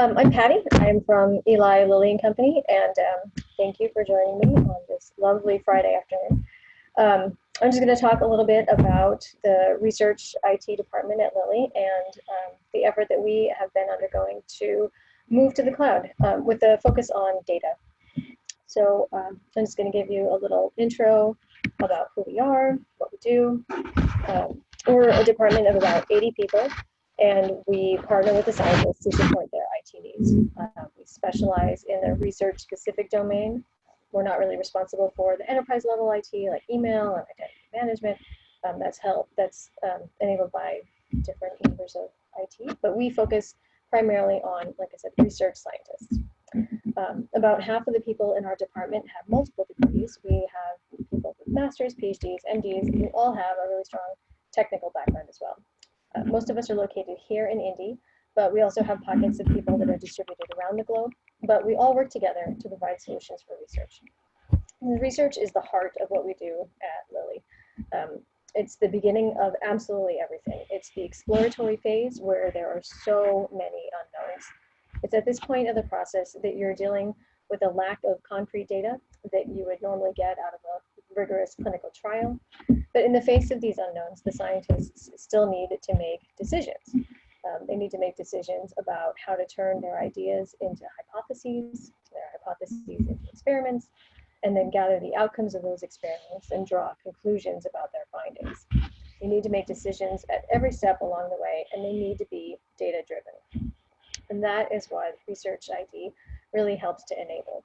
I'm Patty. I'm from Eli, Lilly and Company, and thank you for joining me on this lovely Friday afternoon. I'm just going to talk a little bit about the research IT department at Lilly and the effort that we have been undergoing to move to the cloud with a focus on data. So I'm just going to give you a little intro about who we are, what we do. We're a department of about 80 people, and we partner with the scientists to support their IT needs. We specialize in the research-specific domain. We're not really responsible for the enterprise-level IT, like email and identity management. That's enabled by different members of IT, but we focus primarily on, like I said, research scientists. About half of the people in our department have multiple degrees. We have people with masters, PhDs, MDs, and we all have a really strong technical background as well. Most of us are located here in Indy, but we also have pockets of people that are distributed around the globe, but we all work together to provide solutions for research. And research is the heart of what we do at Lilly. It's the beginning of absolutely everything. It's the exploratory phase where there are so many unknowns. It's at this point of the process that you're dealing with a lack of concrete data that you would normally get out of a rigorous clinical trial. But in the face of these unknowns, the scientists still need to make decisions. They need to make decisions about how to turn their ideas into hypotheses, their hypotheses into experiments, and then gather the outcomes of those experiments and draw conclusions about their findings. You need to make decisions at every step along the way, and they need to be data-driven. And that is what research IT really helps to enable.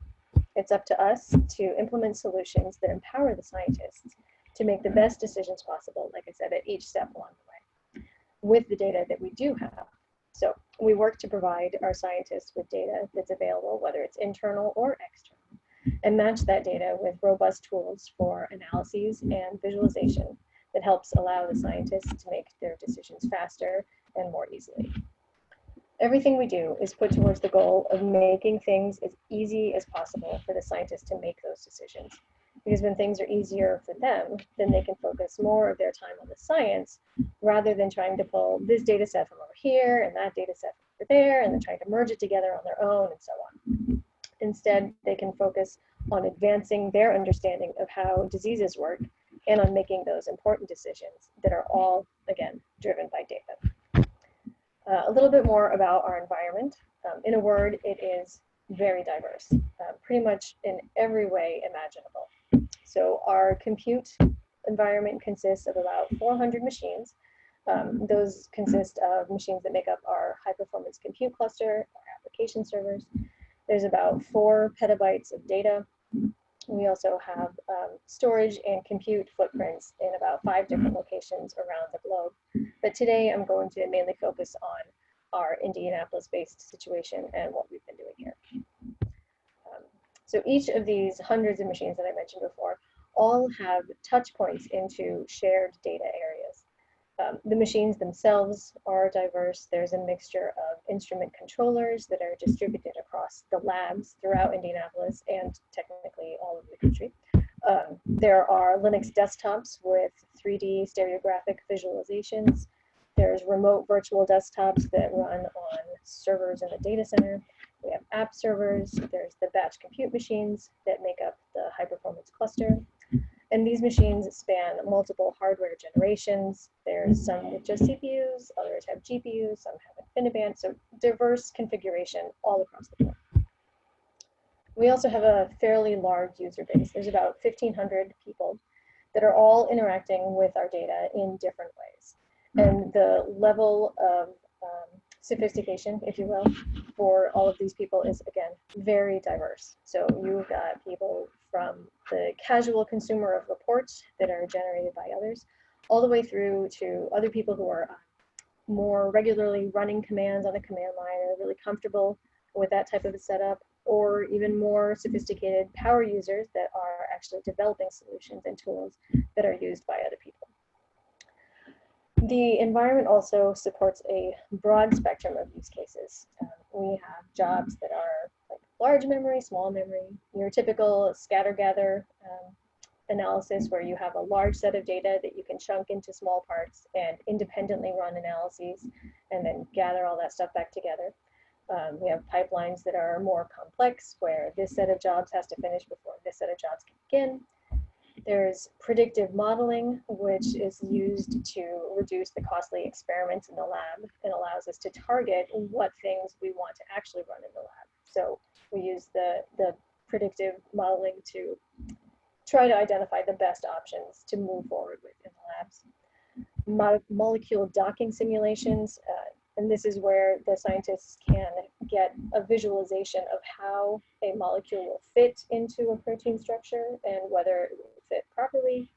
It's up to us to implement solutions that empower the scientists to make the best decisions possible, like I said, at each step along the way, with the data that we do have. So we work to provide our scientists with data that's available, whether it's internal or external, and match that data with robust tools for analyses and visualization that helps allow the scientists to make their decisions faster and more easily. Everything we do is put towards the goal of making things as easy as possible for the scientists to make those decisions. Because when things are easier for them, then they can focus more of their time on the science rather than trying to pull this data set from over here and that data set from over there and then trying to merge it together on their own and so on. Instead, they can focus on advancing their understanding of how diseases work and on making those important decisions that are all, again, driven by data. A little bit more about our environment. In a word, it is very diverse, pretty much in every way imaginable. So our compute environment consists of about 400 machines. Those consist of machines that make up our high-performance compute cluster, our application servers. There's about 4 petabytes of data. We also have storage and compute footprints in about 5 different locations around the globe. But today I'm going to mainly focus on our Indianapolis-based situation and what we've been doing here. So each of these hundreds of machines that I mentioned before all have touch points into shared data areas. The machines themselves are diverse. There's a mixture of instrument controllers that are distributed across the labs throughout Indianapolis and technically all of the country. There are Linux desktops with 3D stereographic visualizations. There's remote virtual desktops that run on servers in the data center. We have app servers. There's the batch compute machines that make up the high-performance cluster. And these machines span multiple hardware generations. There's some with just CPUs, others have GPUs, some have InfiniBand, so diverse configuration all across the board. We also have a fairly large user base. There's about 1,500 people that are all interacting with our data in different ways. And the level of sophistication, if you will, for all of these people is, again, very diverse. So you've got people from the casual consumer of reports that are generated by others, all the way through to other people who are more regularly running commands on a command line and are really comfortable with that type of a setup, or even more sophisticated power users that are actually developing solutions and tools that are used by other people. The environment also supports a broad spectrum of use cases. We have jobs that are like large memory, small memory, your typical scatter-gather analysis where you have a large set of data that you can chunk into small parts and independently run analyses and then gather all that stuff back together. We have pipelines that are more complex, where this set of jobs has to finish before this set of jobs can begin. There's predictive modeling, which is used to reduce the costly experiments in the lab and allows us to target what things we want to actually run in the lab. So we use the predictive modeling to try to identify the best options to move forward with in the labs. Molecule docking simulations, and this is where the scientists can get a visualization of how a molecule will fit into a protein structure and whether it will fit properly.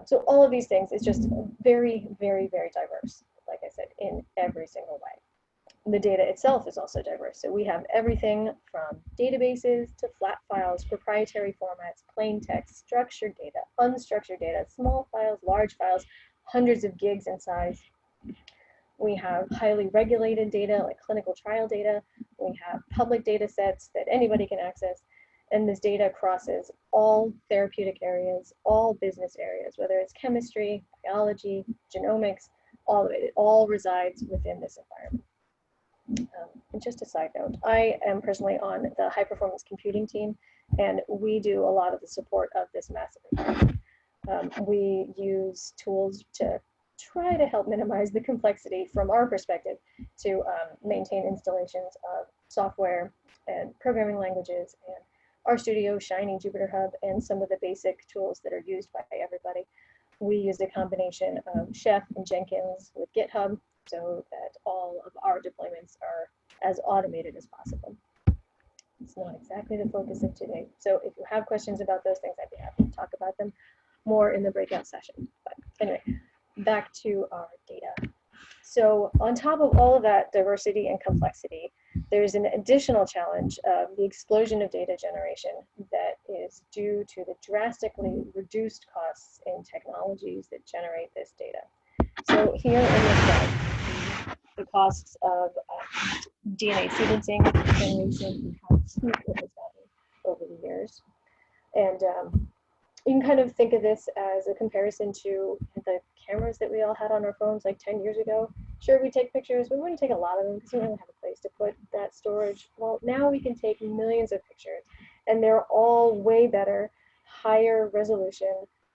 So all of these things is just very, very, very diverse, like I said, in every single way. The data itself is also diverse. So we have everything from databases to flat files, proprietary formats, plain text, structured data, unstructured data, small files, large files, hundreds of gigs in size. We have highly regulated data like clinical trial data. We have public data sets that anybody can access. And this data crosses all therapeutic areas, all business areas, whether it's chemistry, biology, genomics, all of it. It all resides within this environment. And just a side note, I am personally on the high performance computing team, and we do a lot of the support of this massive environment. We use tools to try to help minimize the complexity from our perspective to maintain installations of software and programming languages and RStudio, Shiny, Jupyter Hub, and some of the basic tools that are used by everybody. We use a combination of Chef and Jenkins with GitHub so that all of our deployments are as automated as possible. It's not exactly the focus of today. So if you have questions about those things, I'd be happy to talk about them more in the breakout session. But anyway, back to our data. So on top of all of that diversity and complexity, there's an additional challenge of the explosion of data generation that is due to the drastically reduced costs in technologies that generate this data. So here in this slide, the costs of DNA sequencing generation and how cheap it has gotten over the years. And you can kind of think of this as a comparison to the cameras that we all had on our phones like 10 years ago. Sure, we take pictures, we wouldn't take a lot of them because we didn't have a place to put that storage. Well, now we can take millions of pictures, and they're all way better, higher resolution,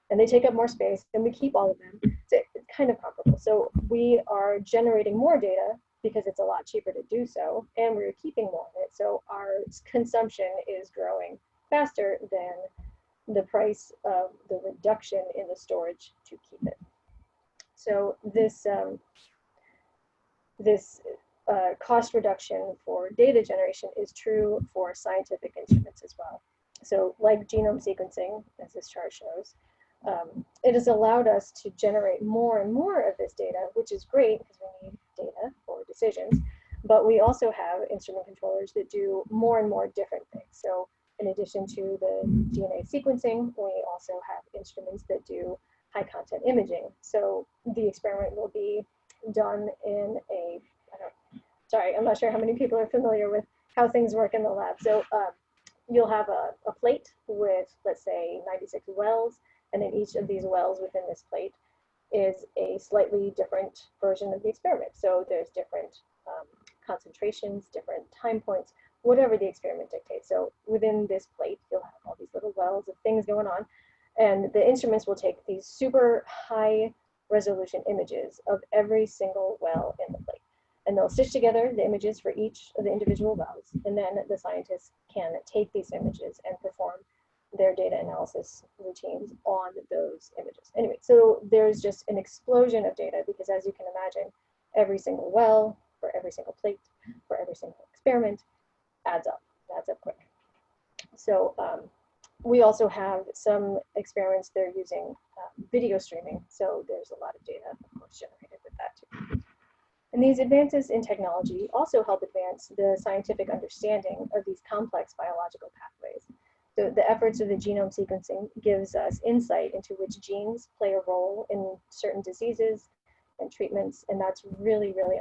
and they take up more space, and we keep all of them. So it's kind of comparable. So we are generating more data because it's a lot cheaper to do so, and we're keeping more of it. So our consumption is growing faster than the price of the reduction in the storage to keep it. So this cost reduction for data generation is true for scientific instruments as well. So like genome sequencing, as this chart shows, it has allowed us to generate more and more of this data, which is great because we need data for decisions, but we also have instrument controllers that do more and more different things. So in addition to the DNA sequencing, we also have instruments that do high content imaging. So the experiment will be done in a, sorry, I'm not sure how many people are familiar with how things work in the lab. So you'll have a plate with, let's say, 96 wells, and in each of these wells within this plate is a slightly different version of the experiment. So there's different concentrations, different time points, whatever the experiment dictates. So within this plate, you'll have all these little wells of things going on, and the instruments will take these super high resolution images of every single well in the plate. And they'll stitch together the images for each of the individual wells, and then the scientists can take these images and perform their data analysis routines on those images. Anyway, so there's just an explosion of data because, as you can imagine, every single well, for every single plate, for every single experiment adds up quick. So we also have some experiments that are using video streaming. So there's a lot of data, of course, generated with that too. And these advances in technology also help advance the scientific understanding of these complex biological pathways. So the efforts of the genome sequencing gives us insight into which genes play a role in certain diseases and treatments, and that's really, really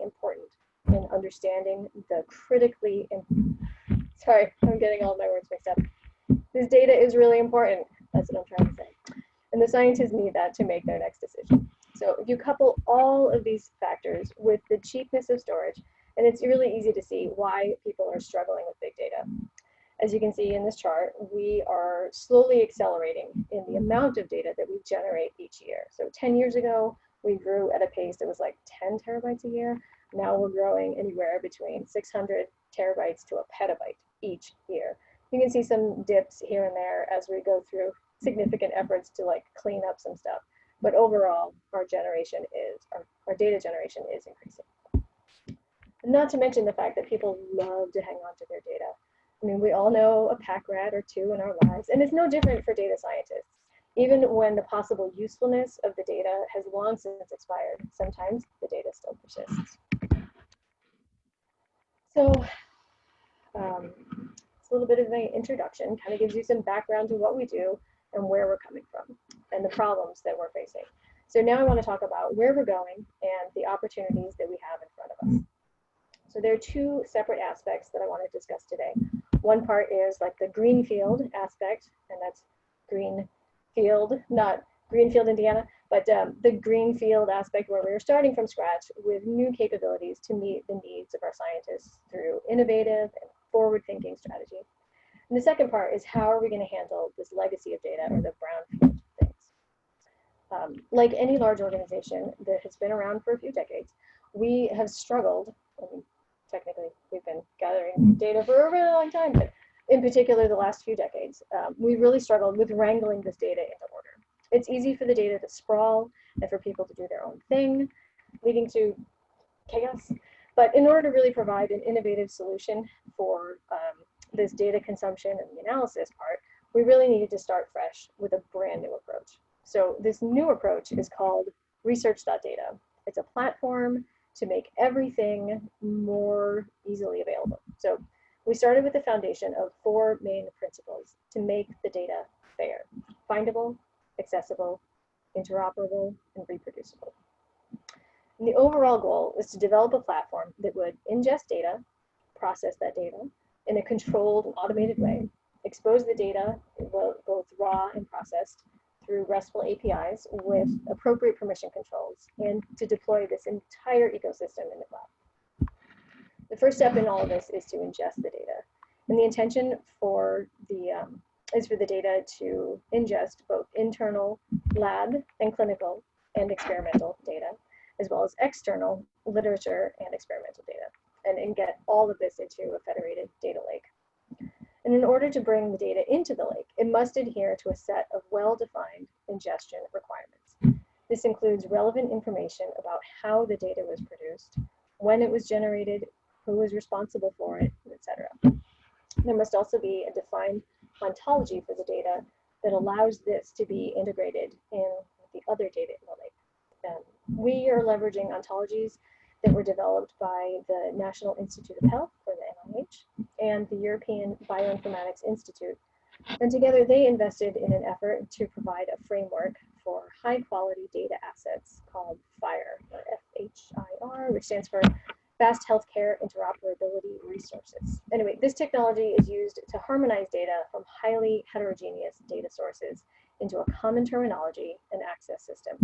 important in understanding the critically, sorry, I'm getting all my words mixed up. This data is really important. That's what I'm trying to say. And the scientists need that to make their next decision. So if you couple all of these factors with the cheapness of storage, and it's really easy to see why people are struggling with big data. As you can see in this chart, we are slowly accelerating in the amount of data that we generate each year. So 10 years ago, we grew at a pace that was like 10 terabytes a year. Now we're growing anywhere between 600 terabytes to a petabyte each year. You can see some dips here and there as we go through significant efforts to like clean up some stuff. But overall, our generation is, our data generation is increasing. And not to mention the fact that people love to hang on to their data. I mean, we all know a pack rat or two in our lives, and it's no different for data scientists. Even when the possible usefulness of the data has long since expired, sometimes the data still persists. So it's a little bit of an introduction, kind of gives you some background to what we do and where we're coming from and the problems that we're facing. So now I want to talk about where we're going and the opportunities that we have in front of us. So there are two separate aspects that I want to discuss today. One part is like the greenfield aspect, and that's greenfield, not Greenfield, Indiana, but the greenfield aspect where we're starting from scratch with new capabilities to meet the needs of our scientists through innovative and forward-thinking strategy. And the second part is how are we going to handle this legacy of data, or the brownfield things. Like any large organization that has been around for a few decades, we have struggled. I mean, technically, we've been gathering data for a really long time, but in particular, the last few decades, we really struggled with wrangling this data into order. It's easy for the data to sprawl and for people to do their own thing, leading to chaos. But in order to really provide an innovative solution for this data consumption and the analysis part, we really needed to start fresh with a brand new approach. So this new approach is called research.data. It's a platform to make everything more easily available. So we started with the foundation of 4 main principles to make the data fair: findable, accessible, interoperable, and reproducible. And the overall goal is to develop a platform that would ingest data, process that data in a controlled and automated way, expose the data both raw and processed through RESTful APIs with appropriate permission controls, and to deploy this entire ecosystem in the cloud. The first step in all of this is to ingest the data. And the intention for is for the data to ingest both internal lab and clinical and experimental data, as well as external literature and experimental data, and get all of this into a federated data lake. And in order to bring the data into the lake, it must adhere to a set of well-defined ingestion requirements. This includes relevant information about how the data was produced, when it was generated, who was responsible for it, etc. There must also be a defined ontology for the data that allows this to be integrated in the other data in the lake. We are leveraging ontologies that were developed by the National Institute of Health, or the NIH, and the European Bioinformatics Institute. And together they invested in an effort to provide a framework for high-quality data assets called FHIR, or F-H-I-R, which stands for Fast Healthcare Interoperability Resources. Anyway, this technology is used to harmonize data from highly heterogeneous data sources into a common terminology and access system.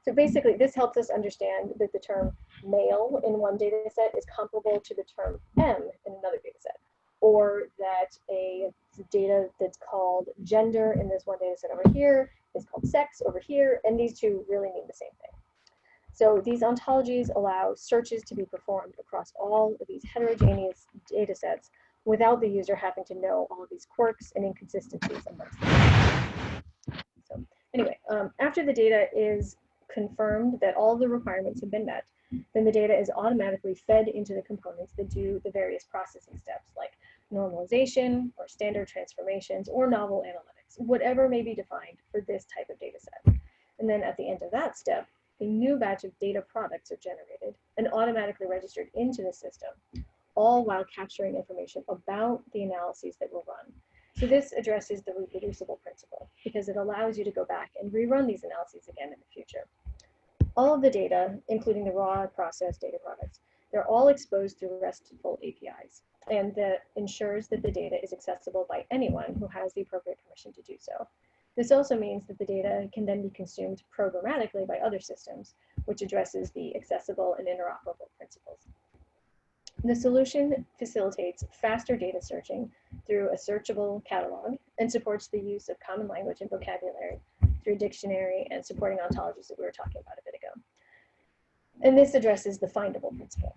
So basically, this helps us understand that the term male in one data set is comparable to the term M in another data set, or that a data that's called gender in this one data set over here is called sex over here, and these two really mean the same thing. So these ontologies allow searches to be performed across all of these heterogeneous data sets without the user having to know all of these quirks and inconsistencies amongst them. So anyway, after the data is confirmed that all the requirements have been met, then the data is automatically fed into the components that do the various processing steps, like normalization or standard transformations or novel analytics, whatever may be defined for this type of data set. And then at the end of that step, a new batch of data products are generated and automatically registered into the system, all while capturing information about the analyses that were run. So this addresses the reproducible principle because it allows you to go back and rerun these analyses again in the future. All of the data, including the raw processed data products, they're all exposed through RESTful APIs, and that ensures that the data is accessible by anyone who has the appropriate permission to do so. This also means that the data can then be consumed programmatically by other systems, which addresses the accessible and interoperable principles. The solution facilitates faster data searching through a searchable catalog and supports the use of common language and vocabulary through dictionary and supporting ontologies that we were talking about a bit ago. And this addresses the findable principle.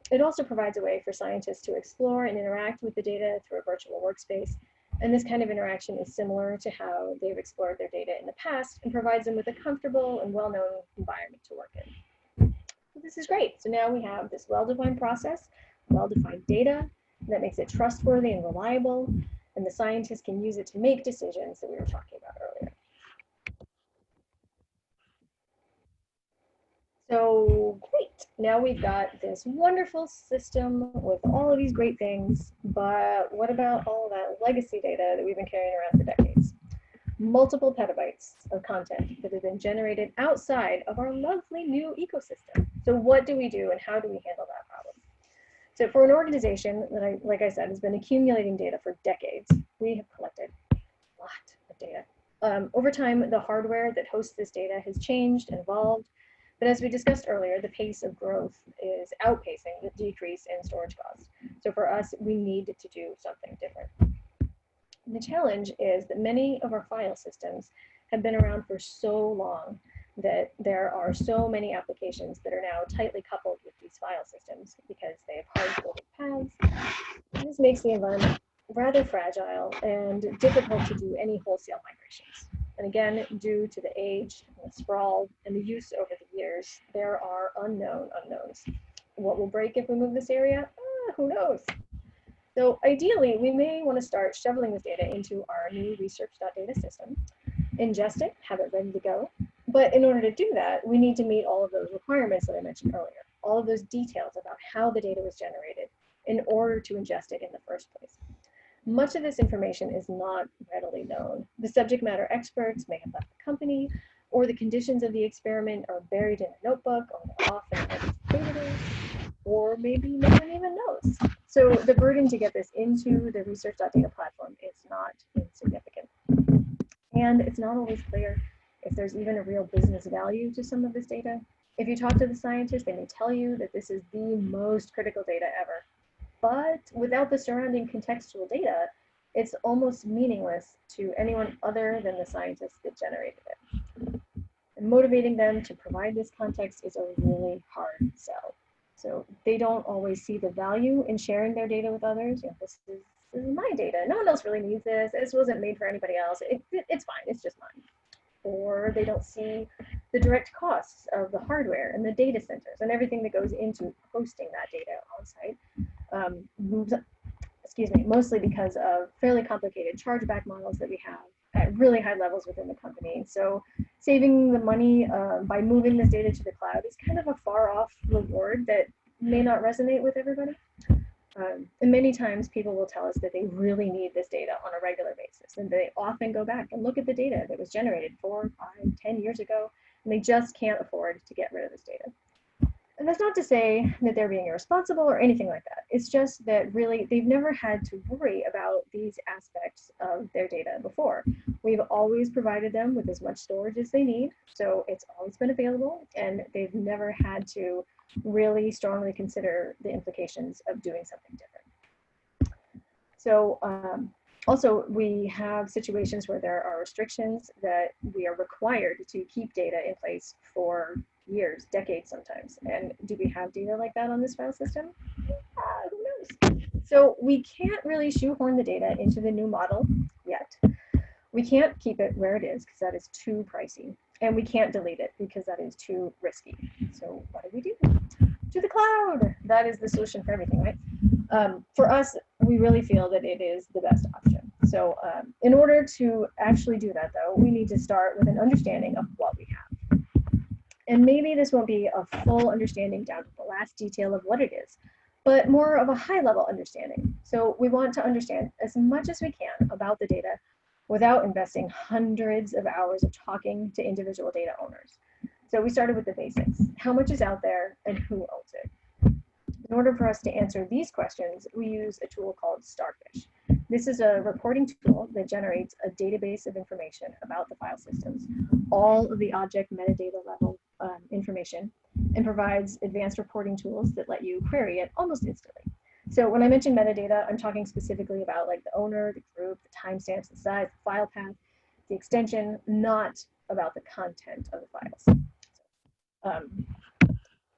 It also provides a way for scientists to explore and interact with the data through a virtual workspace. And this kind of interaction is similar to how they've explored their data in the past and provides them with a comfortable and well-known environment to work in. So this is great. So now we have this well-defined process, well-defined data that makes it trustworthy and reliable, and the scientists can use it to make decisions that we were talking about earlier. So great, now we've got this wonderful system with all of these great things, but what about all that legacy data that we've been carrying around for decades? Multiple petabytes of content that have been generated outside of our lovely new ecosystem. So what do we do and how do we handle that problem? So for an organization that, like I said, has been accumulating data for decades, we have collected a lot of data. Over time, the hardware that hosts this data has changed and evolved. But as we discussed earlier, the pace of growth is outpacing the decrease in storage costs. So for us, we need to do something different. The challenge is that many of our file systems have been around for so long that there are so many applications that are now tightly coupled with these file systems because they have hard-coded paths. And this makes the environment rather fragile and difficult to do any wholesale migrations. And again, due to the age, and the sprawl, and the use over the years, there are unknown unknowns. What will break if we move this area? Who knows? So ideally, we may want to start shoveling this data into our new research.data system, ingest it, have it ready to go. But in order to do that, we need to meet all of those requirements that I mentioned earlier, all of those details about how the data was generated in order to ingest it in the first place. Much of this information is not readily known. The subject matter experts may have left the company, or the conditions of the experiment are buried in a notebook or off in a database, or maybe no one even knows. So the burden to get this into the research.data platform is not insignificant. And it's not always clear if there's even a real business value to some of this data. If you talk to the scientists, they may tell you that this is the most critical data ever. But without the surrounding contextual data, it's almost meaningless to anyone other than the scientists that generated it. And motivating them to provide this context is a really hard sell. So they don't always see the value in sharing their data with others. You know, this is my data. No one else really needs this. This wasn't made for anybody else. It's fine. It's just mine. Or they don't see the direct costs of the hardware and the data centers and everything that goes into hosting that data on site. Mostly because of fairly complicated chargeback models that we have at really high levels within the company. So saving the money by moving this data to the cloud is kind of a far off reward that may not resonate with everybody. And many times people will tell us that they really need this data on a regular basis. And they often go back and look at the data that was generated 4, 5, 10 years ago, and they just can't afford to get rid of this data. And that's not to say that they're being irresponsible or anything like that. It's just that really they've never had to worry about these aspects of their data before. We've always provided them with as much storage as they need, so it's always been available, and they've never had to really strongly consider the implications of doing something different. So also, we have situations where there are restrictions that we are required to keep data in place for years, decades sometimes. And do we have data like that on this file system? Who knows? So we can't really shoehorn the data into the new model yet. We can't keep it where it is because that is too pricey. And we can't delete it because that is too risky. So what do we do? To the cloud. That is the solution for everything, right? For us, we really feel that it is the best option. So in order to actually do that, though, we need to start with an understanding of what we have. And maybe this won't be a full understanding down to the last detail of what it is, but more of a high-level understanding. So we want to understand as much as we can about the data without investing hundreds of hours of talking to individual data owners. So we started with the basics. How much is out there and who owns it? In order for us to answer these questions, we use a tool called Starfish. This is a reporting tool that generates a database of information about the file systems, all of the object metadata level information, and provides advanced reporting tools that let you query it almost instantly. So when I mention metadata, I'm talking specifically about like the owner, the group, the timestamps, the size, the file path, the extension, not about the content of the files.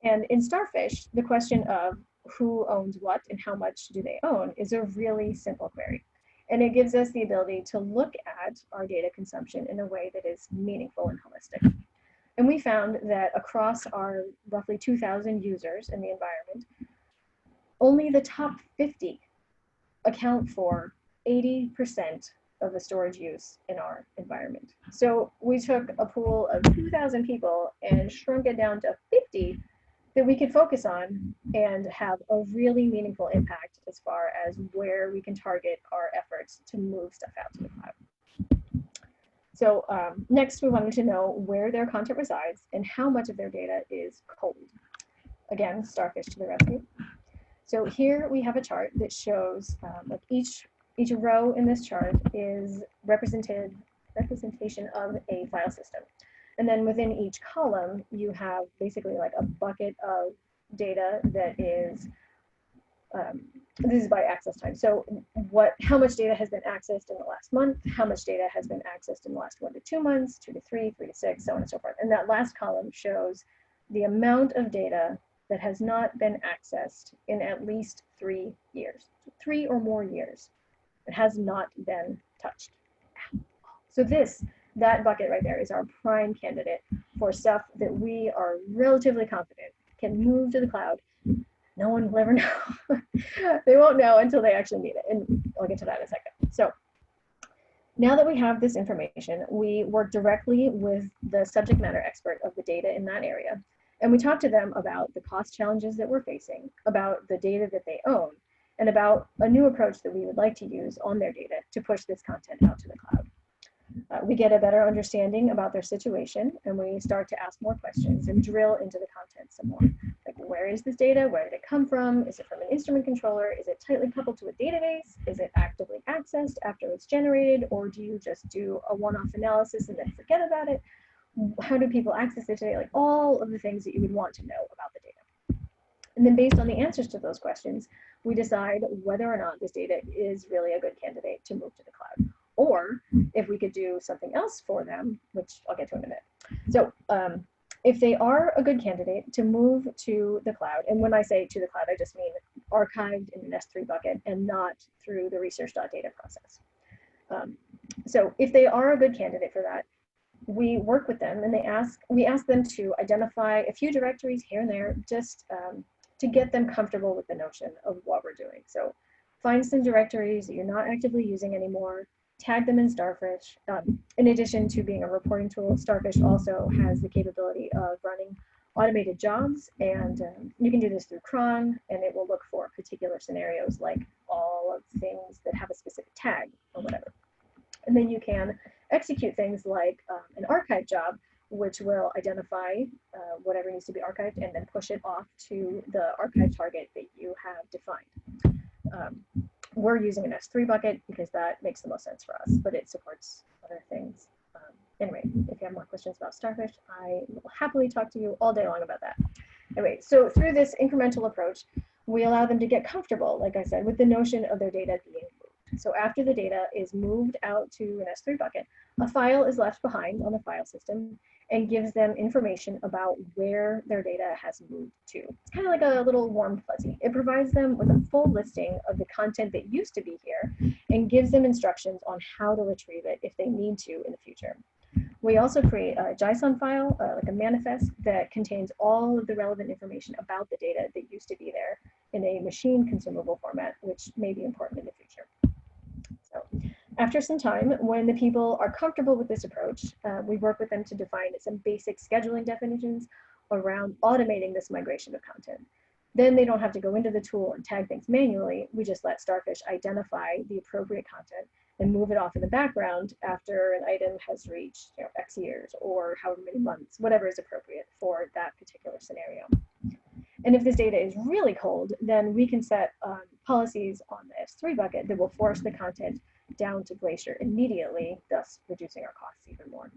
And in Starfish, the question of who owns what and how much do they own is a really simple query. And it gives us the ability to look at our data consumption in a way that is meaningful and holistic. And we found that across our roughly 2,000 users in the environment, only the top 50 account for 80% of the storage use in our environment. So we took a pool of 2,000 people and shrunk it down to 50 that we could focus on and have a really meaningful impact as far as where we can target our efforts to move stuff out to the cloud. So next, we wanted to know where their content resides and how much of their data is cold. Again, Starfish to the rescue. So here we have a chart that shows like each row in this chart is representation of a file system. And then within each column, you have basically like a bucket of data that is, this is by access time. So how much data has been accessed in the last month, how much data has been accessed in the last 1 to 2 months, 2 to 3, 3 to 6, so on and so forth. And that last column shows the amount of data that has not been accessed in at least 3 years, 3 or more years. It has not been touched. So that bucket right there is our prime candidate for stuff that we are relatively confident can move to the cloud. No one will ever know. They won't know until they actually need it. And I'll get to that in a second. So now that we have this information, we work directly with the subject matter expert of the data in that area. And we talk to them about the cost challenges that we're facing, about the data that they own, and about a new approach that we would like to use on their data to push this content out to the cloud. We get a better understanding about their situation, and we start to ask more questions and drill into the content some more. Like, where is this data? Where did it come from? Is it from an instrument controller? Is it tightly coupled to a database? Is it actively accessed after it's generated? Or do you just do a one-off analysis and then forget about it? How do people access it today? Like all of the things that you would want to know about the data. And then based on the answers to those questions, we decide whether or not this data is really a good candidate to move to the cloud, or if we could do something else for them, which I'll get to in a minute. So if they are a good candidate to move to the cloud, and when I say to the cloud, I just mean archived in an S3 bucket and not through the research.data process. So if they are a good candidate for that, we work with them and we ask them to identify a few directories here and there just to get them comfortable with the notion of what we're doing. So find some directories that you're not actively using anymore, tag them in Starfish. In addition to being a reporting tool, Starfish also has the capability of running automated jobs, and you can do this through cron, and it will look for particular scenarios like all of things that have a specific tag or whatever. And then you can execute things like an archive job, which will identify whatever needs to be archived and then push it off to the archive target that you have defined. We're using an S3 bucket because that makes the most sense for us, but it supports other things. Anyway, if you have more questions about Starfish, I will happily talk to you all day long about that. Anyway, so through this incremental approach, we allow them to get comfortable, like I said, with the notion of their data being moved. So after the data is moved out to an S3 bucket, a file is left behind on the file system and gives them information about where their data has moved to. It's kind of like a little warm fuzzy. It provides them with a full listing of the content that used to be here and gives them instructions on how to retrieve it if they need to in the future. We also create a JSON file, like a manifest, that contains all of the relevant information about the data that used to be there in a machine consumable format, which may be important in the future. So after some time, when the people are comfortable with this approach, we work with them to define some basic scheduling definitions around automating this migration of content. Then they don't have to go into the tool and tag things manually. We just let Starfish identify the appropriate content and move it off in the background after an item has reached X years or however many months, whatever is appropriate for that particular scenario. And if this data is really cold, then we can set policies on the S3 bucket that will force the content down to Glacier immediately, thus reducing our costs even more.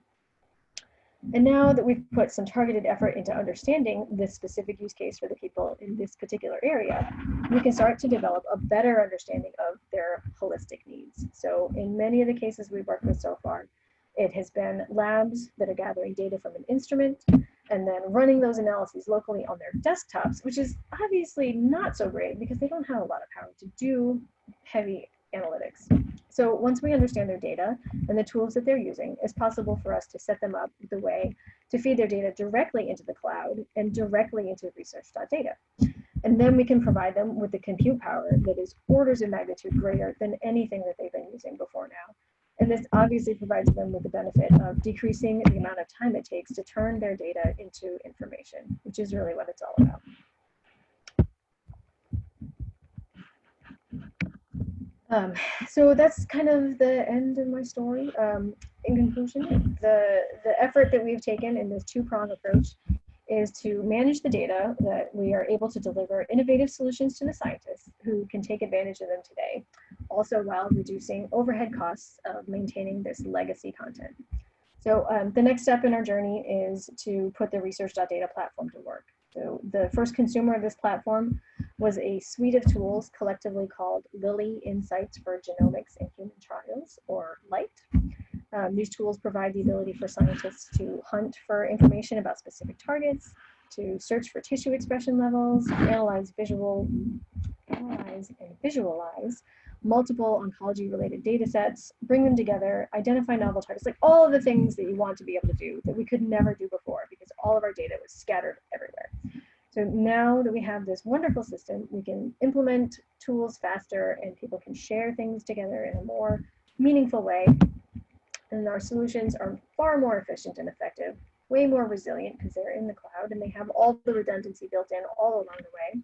And now that we've put some targeted effort into understanding this specific use case for the people in this particular area, we can start to develop a better understanding of their holistic needs. So in many of the cases we've worked with so far, it has been labs that are gathering data from an instrument and then running those analyses locally on their desktops, which is obviously not so great because they don't have a lot of power to do heavy analytics. So once we understand their data and the tools that they're using, it's possible for us to set them up with a way to feed their data directly into the cloud and directly into research.data. And then we can provide them with the compute power that is orders of magnitude greater than anything that they've been using before now. And this obviously provides them with the benefit of decreasing the amount of time it takes to turn their data into information, which is really what it's all about. So that's kind of the end of my story. In conclusion, the effort that we've taken in this two-pronged approach is to manage the data that we are able to deliver innovative solutions to the scientists who can take advantage of them today, also while reducing overhead costs of maintaining this legacy content. So the next step in our journey is to put the research.data platform to work. So the first consumer of this platform was a suite of tools collectively called Lilly Insights for Genomics and Human Trials, or LIGHT. These tools provide the ability for scientists to hunt for information about specific targets, to search for tissue expression levels, analyze and visualize multiple oncology-related data sets, bring them together, identify novel targets, like all of the things that you want to be able to do that we could never do before because all of our data was scattered everywhere. So now that we have this wonderful system, we can implement tools faster and people can share things together in a more meaningful way. And our solutions are far more efficient and effective, way more resilient because they're in the cloud and they have all the redundancy built in all along the way.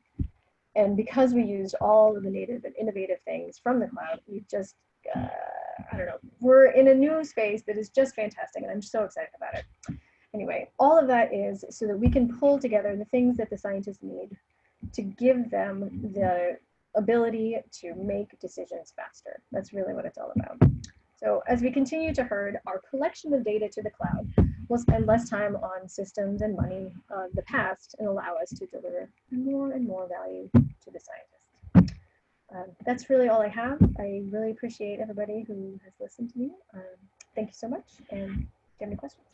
And because we used all of the native and innovative things from the cloud, we've just, I don't know, we're in a new space that is just fantastic and I'm so excited about it. Anyway, all of that is so that we can pull together the things that the scientists need to give them the ability to make decisions faster. That's really what it's all about. So as we continue to herd our collection of data to the cloud, we'll spend less time on systems and money of the past and allow us to deliver more and more value to the scientists. That's really all I have. I really appreciate everybody who has listened to me. Thank you so much. And do you have any questions?